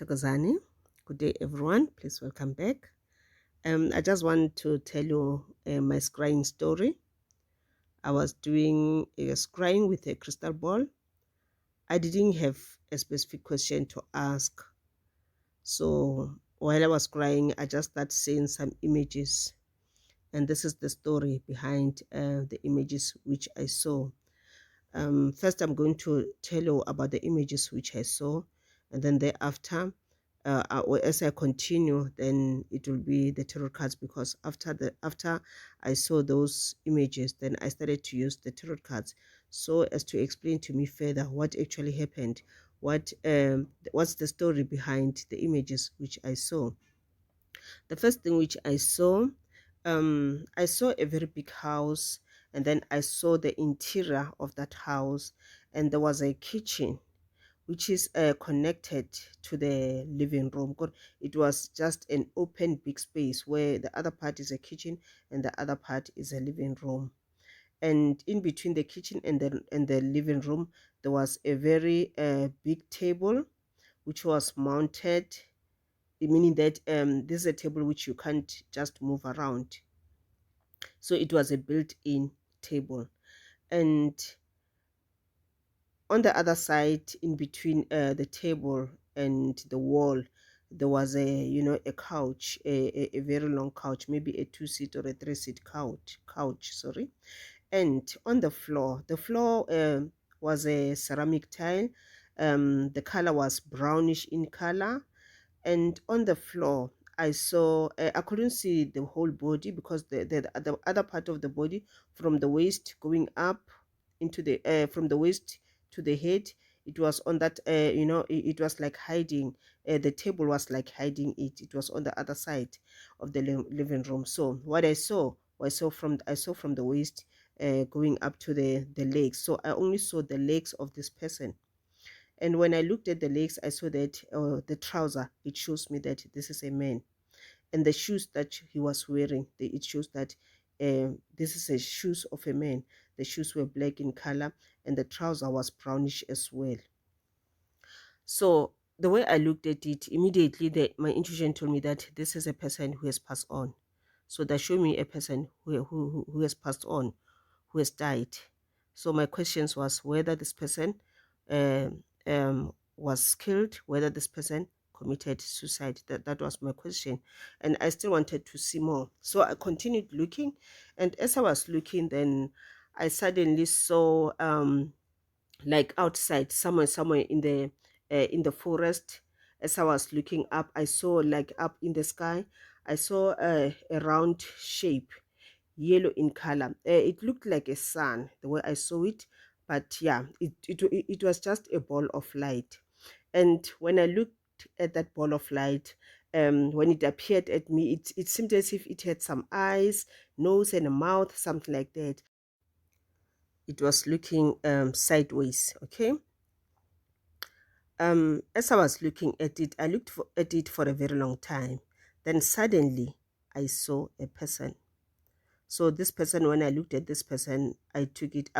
Thokozani. Good day, everyone. Please welcome back. I just want to tell you my scrying story. I was doing a scrying with a crystal ball. I didn't have a specific question to ask. So while I was scrying, I just started seeing some images. And this is the story behind the images which I saw. First, I'm going to tell you about the images which I saw, and then thereafter, as I continue, then it will be the tarot cards, because after I saw those images, then I started to use the tarot cards so as to explain to me further what actually happened, what's the story behind the images which I saw. The first thing which I saw a very big house, and then I saw the interior of that house, and there was a kitchen which is connected to the living room. It was just an open big space where the other part is a kitchen and the other part is a living room. And in between the kitchen and the living room, there was a very big table which was mounted, meaning that this is a table which you can't just move around. So it was a built-in table. And on the other side, in between the table and the wall, there was a couch, a very long couch, maybe a 2-seat or a 3-seat couch, sorry. And on the floor was a ceramic tile. The color was brownish in color. And on the floor, I couldn't see the whole body, because the other part of the body, from the waist going up into the from the waist to the head, it was on that it was like hiding. The table was like hiding it was on the other side of the living room. So what I saw from the waist going up to the legs. So I only saw the legs of this person. And when I looked at the legs, I saw that the trouser, it shows me that this is a man. And the shoes that he was wearing, it shows that this is a shoes of a man. The shoes were black in color, and the trouser was brownish as well. So the way I looked at it, immediately my intuition told me that this is a person who has passed on. So that showed me a person who has passed on, who has died. So my questions was whether this person was killed, whether this person committed suicide. That was my question. And I still wanted to see more. So I continued looking. And as I was looking, then I suddenly saw like outside, somewhere in the forest. As I was looking up, I saw, like, up in the sky, I saw a round shape, yellow in color. It looked like a sun the way I saw it, but yeah, it was just a ball of light. And when I looked at that ball of light, when it appeared at me, it seemed as if it had some eyes, nose, and a mouth, something like that. It was looking sideways. Okay. As I was looking at it, I looked at it for a very long time. Then suddenly I saw a person. So this person, when I looked at this person, I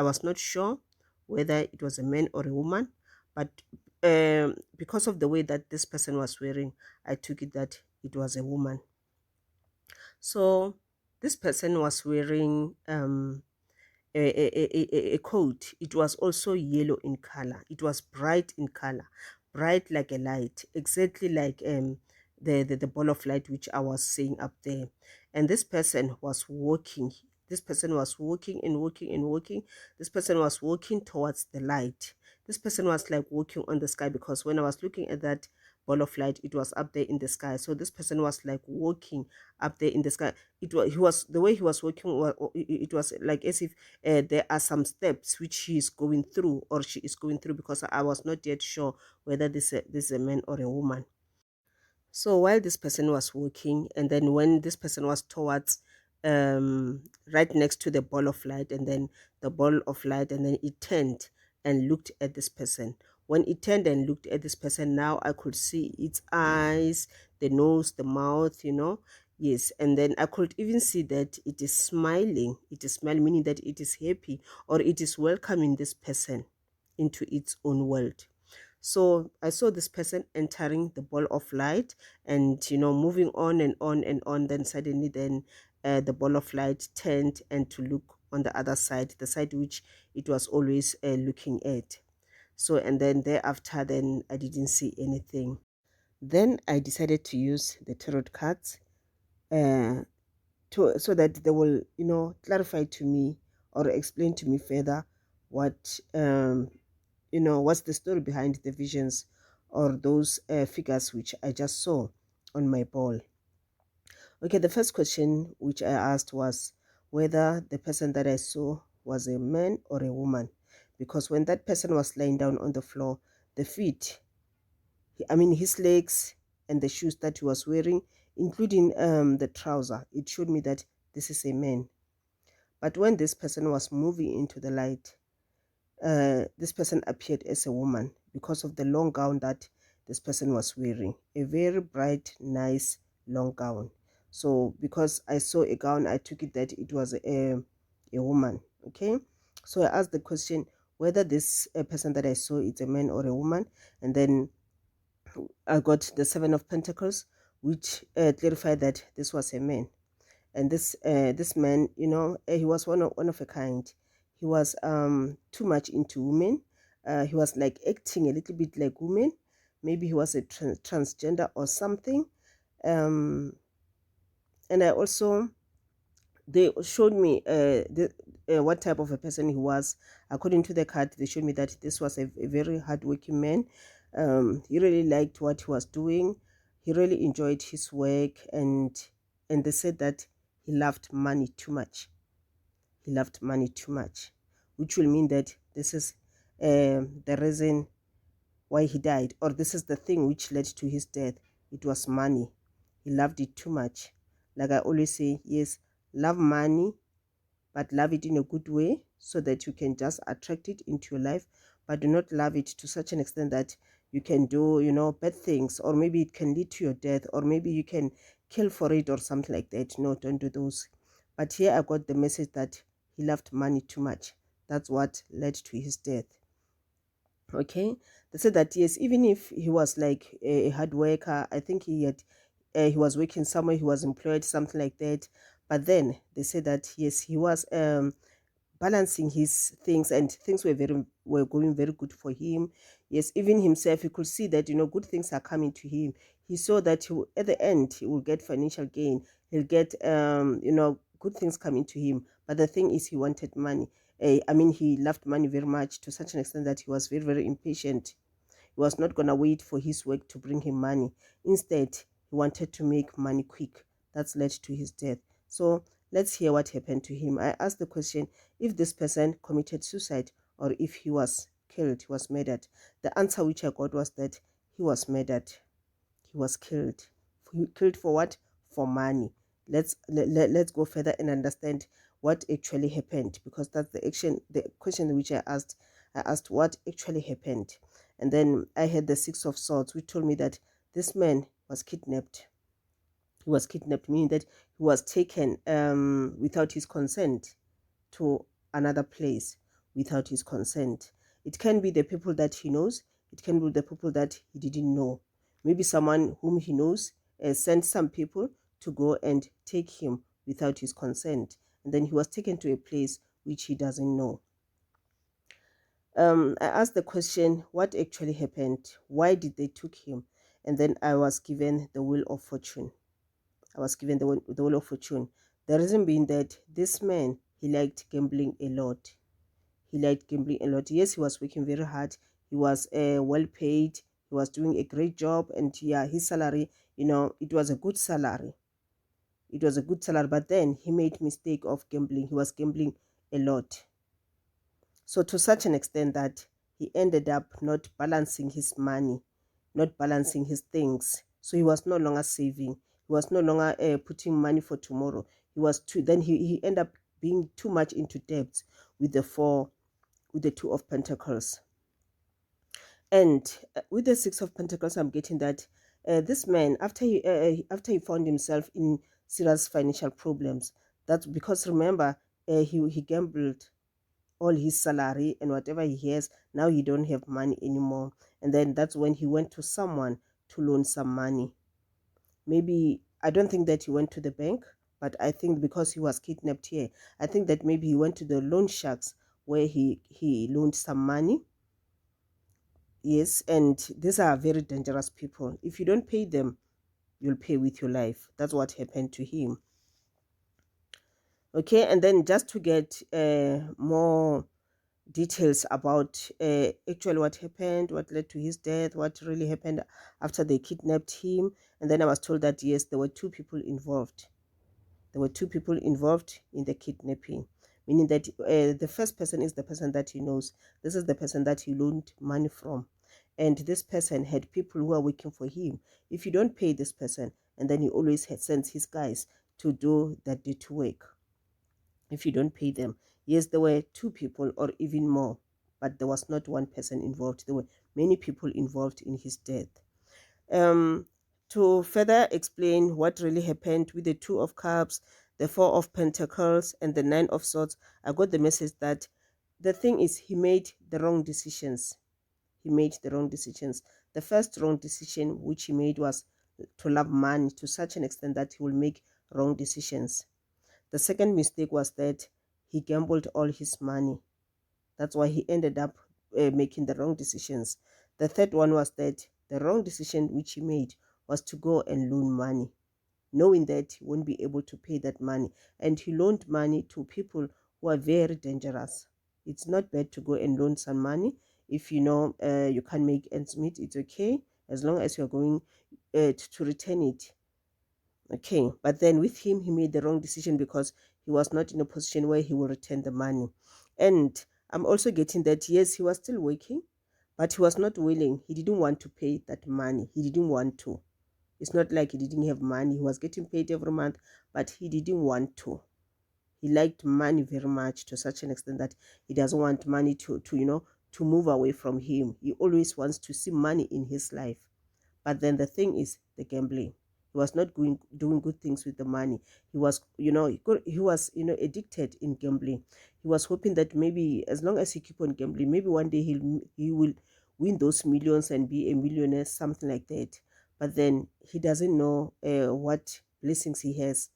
was not sure whether it was a man or a woman, but because of the way that this person was wearing, I took it that it was a woman. So this person was wearing a coat. It was also yellow in color. It was bright in color, bright like a light, exactly like the ball of light which I was seeing up there. And this person was walking. This person was walking and walking and walking. This person was walking towards the light. This person was like walking on the sky, because when I was looking at that ball of light, it was up there in the sky. So this person was like walking up there in the sky. The way he was walking, it was like as if there are some steps which he is going through, or she is going through, because I was not yet sure whether this is a man or a woman. So while this person was walking, and then when this person was towards right next to the ball of light, and then the ball of light, and then it turned and looked at this person. When it turned and looked at this person, now I could see its eyes, the nose, the mouth, Yes, and then I could even see that it is smiling. It is smiling, meaning that it is happy, or it is welcoming this person into its own world. So I saw this person entering the ball of light and, moving on and on and on. Then suddenly, the ball of light turned and to look on the other side, the side which it was always looking at. So, and then thereafter, then I didn't see anything. Then I decided to use the tarot cards uh, so that they will, clarify to me or explain to me further what what's the story behind the visions or those figures which I just saw on my ball. Okay, the first question which I asked was whether the person that I saw was a man or a woman, because when that person was lying down on the floor, the feet, his legs and the shoes that he was wearing, including the trouser, it showed me that this is a man. But when this person was moving into the light, this person appeared as a woman because of the long gown that this person was wearing. A very bright, nice, long gown. So because I saw a gown, I took it that it was a woman. Okay. So I asked the question whether this person that I saw is a man or a woman. And then I got the Seven of Pentacles, which clarified that this was a man. And this man, he was one of a kind. He was too much into women. He was like acting a little bit like women. Maybe he was a transgender or something. And I also, they showed me what type of a person he was. According to the card, they showed me that this was a very hardworking man. He really liked what he was doing. He really enjoyed his work, and they said that he loved money too much. He loved money too much, which will mean that this is the reason why he died, or this is the thing which led to his death. It was money. He loved it too much. Like I always say, yes, love money, but love it in a good way so that you can just attract it into your life, but do not love it to such an extent that you can do, bad things, or maybe it can lead to your death, or maybe you can kill for it or something like that. No, don't do those. But here I got the message that he loved money too much. That's what led to his death. Okay, they said that yes, even if he was like a hard worker, I think he was working somewhere, he was employed, something like that. But then they said that yes, he was balancing his things, and things were going very good for him. Yes, even himself, he could see that good things are coming to him. He saw that at the end he will get financial gain. He'll get good things coming to him. But the thing is, he wanted money. He loved money very much, to such an extent that he was very, very impatient. He was not going to wait for his work to bring him money. Instead, he wanted to make money quick. That's led to his death. So let's hear what happened to him. I asked the question if this person committed suicide or if he was killed, he was murdered. The answer which I got was that he was murdered. He was killed. Killed for what? For money. Let's go further and understand what actually happened, because that's the question which I asked. I asked what actually happened. And then I had the Six of Swords, which told me that this man was kidnapped. He was kidnapped, meaning that he was taken without his consent to another place without his consent. It can be the people that he knows. It can be the people that he didn't know. Maybe someone whom he knows sent some people to go and take him without his consent. And then he was taken to a place which he doesn't know. I asked the question, what actually happened? Why did they took him? And then I was given the Wheel of Fortune. I was given the Wheel of Fortune. The reason being that this man, he liked gambling a lot. He liked gambling a lot. Yes, he was working very hard. He was well paid. He was doing a great job. And yeah, his salary, it was a good salary. It was a good salary. But then he made mistake of gambling. He was gambling a lot. So to such an extent that he ended up not balancing his money, not balancing his things. So he was no longer saving. He was no longer putting money for tomorrow. He ended up being too much into debt with the Two of Pentacles. And with the Six of Pentacles, I'm getting that this man, after he found himself in serious financial problems, that's because remember, he gambled all his salary and whatever he has. Now he don't have money anymore, And then that's when he went to someone to loan some money. Maybe, I don't think that he went to the bank, but I think because he was kidnapped here, I think that maybe he went to the loan sharks where he loaned some money. Yes, and these are very dangerous people. If you don't pay them, you'll pay with your life. That's what happened to him. Okay, and then just to get more details about actually what happened, what led to his death, what really happened after they kidnapped him. And then I was told that yes, there were two people involved. There were two people involved in the kidnapping, meaning that the first person is the person that he knows. This is the person that he loaned money from. And this person had people who are working for him. If you don't pay this person, and then he always sends his guys to do that dirty work. If you don't pay them, yes, there were two people or even more, but there was not one person involved. There were many people involved in his death. To further explain what really happened with the Two of Cups, the Four of Pentacles, and the Nine of Swords, I got the message that the thing is he made the wrong decisions. He made the wrong decisions. The first wrong decision which he made was to love money to such an extent that he will make wrong decisions. The second mistake was that he gambled all his money. That's why he ended up making the wrong decisions. The third one was that the wrong decision which he made was to go and loan money, knowing that he won't be able to pay that money. And he loaned money to people who are very dangerous. It's not bad to go and loan some money. If you know you can't make ends meet, it's okay, as long as you're going to return it. Okay, but then with him, he made the wrong decision because he was not in a position where he will return the money. And I'm also getting that, yes, he was still working, but he was not willing. He didn't want to pay that money. He didn't want to. It's not like he didn't have money. He was getting paid every month, but he didn't want to. He liked money very much to such an extent that he doesn't want money to move away from him. He always wants to see money in his life. But then the thing is the gambling. He was not doing good things with the money. He was, addicted in gambling. He was hoping that maybe as long as he keep on gambling, maybe one day he will win those millions and be a millionaire, something like that. But then he doesn't know what blessings he has.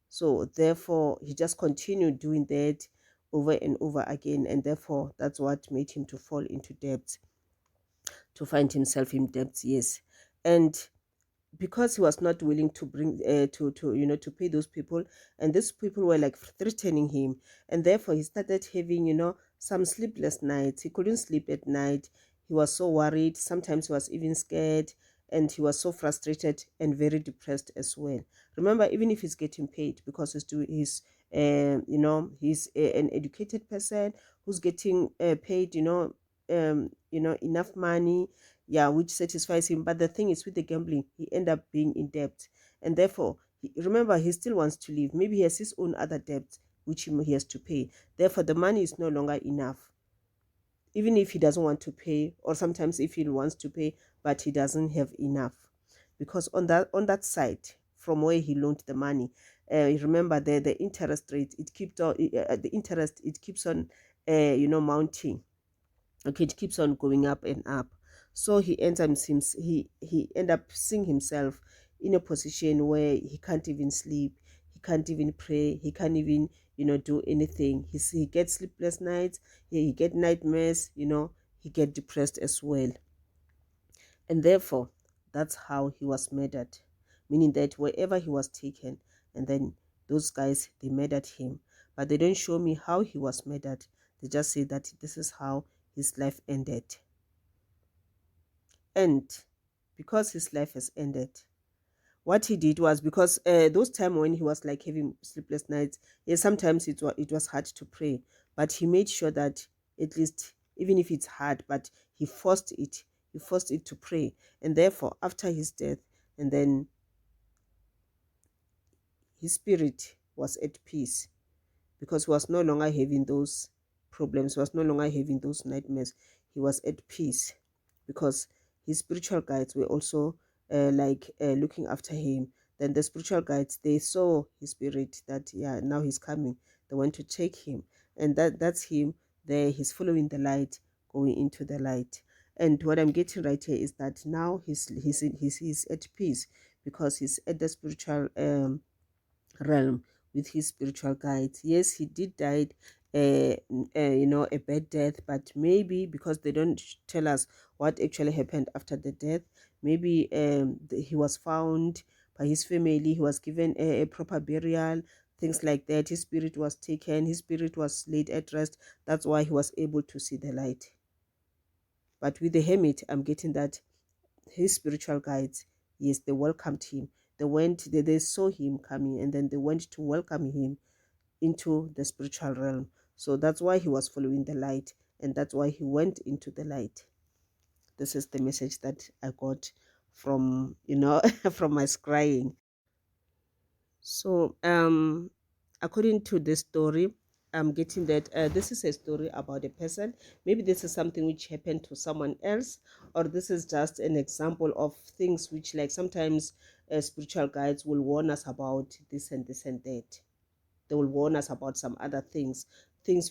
So therefore, he just continued doing that over and over again. And therefore, that's what made him to fall into debt, to find himself in debt, yes. And because he was not willing to bring to pay those people, and these people were like threatening him, and therefore he started having some sleepless nights. He couldn't sleep at night. He was so worried. Sometimes he was even scared, and he was so frustrated and very depressed as well. Remember, even if he's getting paid, because he's an educated person who's getting paid enough money, yeah, which satisfies him. But the thing is, with the gambling, he end up being in debt, and therefore remember, he still wants to live. Maybe he has his own other debts which he has to pay. Therefore the money is no longer enough, even if he doesn't want to pay, or sometimes if he wants to pay but he doesn't have enough, because on that side from where he loaned the money, remember the interest rate, it keeps on the interest, it keeps on mounting. Okay, it keeps on going up and up. So he ends up he end up seeing himself in a position where he can't even sleep, he can't even pray, he can't even do anything. He gets sleepless nights, he get nightmares, he get depressed as well. And therefore that's how he was murdered, meaning that wherever he was taken, and then those guys, they murdered him. But they don't show me how he was murdered. They just say that this is how his life ended. And because his life has ended, what he did was, because those time when he was like having sleepless nights, yes, sometimes it was hard to pray, but he made sure that at least, even if it's hard, but he forced it to pray. And therefore after his death, and then his spirit was at peace, because he was no longer having those problems, he was no longer having those nightmares. He was at peace because his spiritual guides were also looking after him. Then the spiritual guides, they saw his spirit that, yeah, now he's coming. They went to take him, and that's him there. He's following the light, going into the light. And what I'm getting right here is that now he's at peace, because he's at the spiritual realm with his spiritual guides. Yes, he did die, a bad death, but maybe because they don't tell us what actually happened after the death, maybe he was found by his family, he was given a proper burial, things like that. His spirit was taken, his spirit was laid at rest. That's why he was able to see the light. But with the hermit, I'm getting that his spiritual guides, yes, they welcomed him. They saw him coming, and then they went to welcome him into the spiritual realm. So that's why he was following the light, and that's why he went into the light. This is the message that I got from, from my scrying. So, according to this story, I'm getting that this is a story about a person. Maybe this is something which happened to someone else, or this is just an example of things which, like, sometimes spiritual guides will warn us about this and this and that. They will warn us about some other things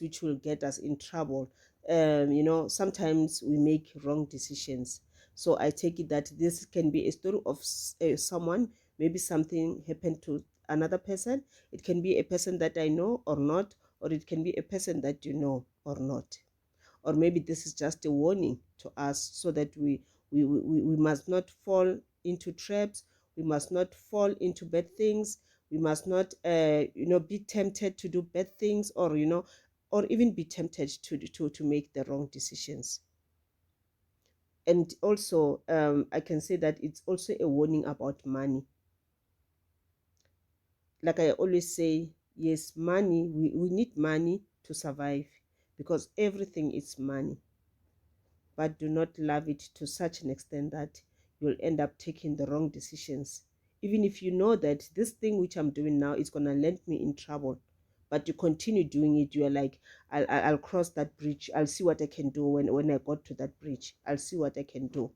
which will get us in trouble. Sometimes we make wrong decisions. So I take it that this can be a story of someone. Maybe something happened to another person. It can be a person that I know or not, or it can be a person that you know or not. Or maybe this is just a warning to us, so that we must not fall into traps. We must not fall into bad things. We must not be tempted to do bad things, or or even be tempted to make the wrong decisions. And also, I can say that it's also a warning about money. Like I always say, yes, money, we need money to survive, because everything is money. But do not love it to such an extent that you'll end up taking the wrong decisions. Even if you know that this thing which I'm doing now is going to land me in trouble, but you continue doing it. You're like, I'll cross that bridge. I'll see what I can do when I got to that bridge. I'll see what I can do.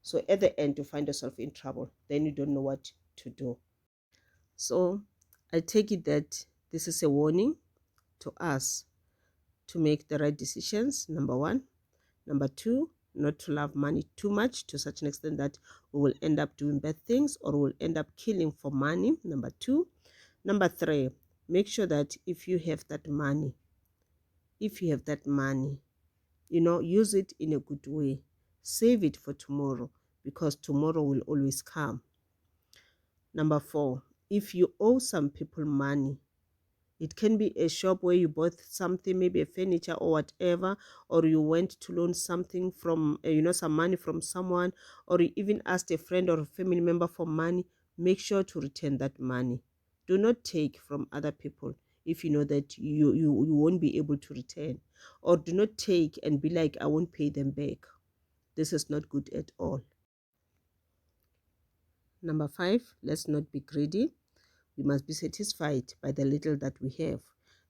So at the end, you find yourself in trouble. Then you don't know what to do. So I take it that this is a warning to us to make the right decisions, number one. Number two, not to love money too much to such an extent that we will end up doing bad things, or we will end up killing for money. Number two. Number three, make sure that if you have that money, use it in a good way. Save it for tomorrow, because tomorrow will always come. Number four, if you owe some people money, it can be a shop where you bought something, maybe a furniture or whatever, or you went to loan something from, some money from someone, or you even asked a friend or a family member for money. Make sure to return that money. Do not take from other people if you know that you won't be able to return. Or do not take and be like, I won't pay them back. This is not good at all. Number five, let's not be greedy. We must be satisfied by the little that we have,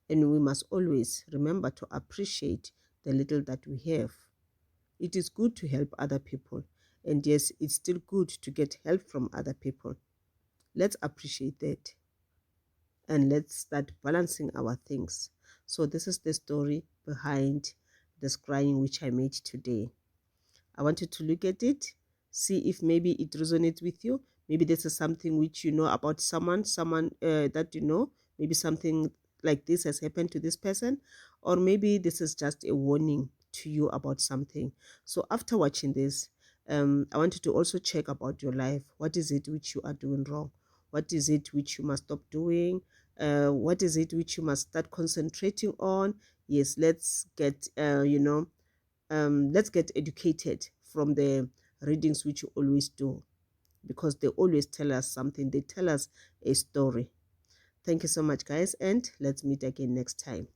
and we must always remember to appreciate the little that we have. It is good to help other people, and yes, it's still good to get help from other people. Let's appreciate that, and let's start balancing our things. So this is the story behind the scrying which I made today. I want you to look at it, see if maybe it resonates with you. Maybe this is something which you know about someone that you know. Maybe something like this has happened to this person, or maybe this is just a warning to you about something. So after watching this, I want you to also check about your life. What is it which you are doing wrong? What is it which you must stop doing? What is it which you must start concentrating on? Yes, let's get educated from the readings which you always do, because they always tell us something. They tell us a story. Thank you so much, guys, and let's meet again next time.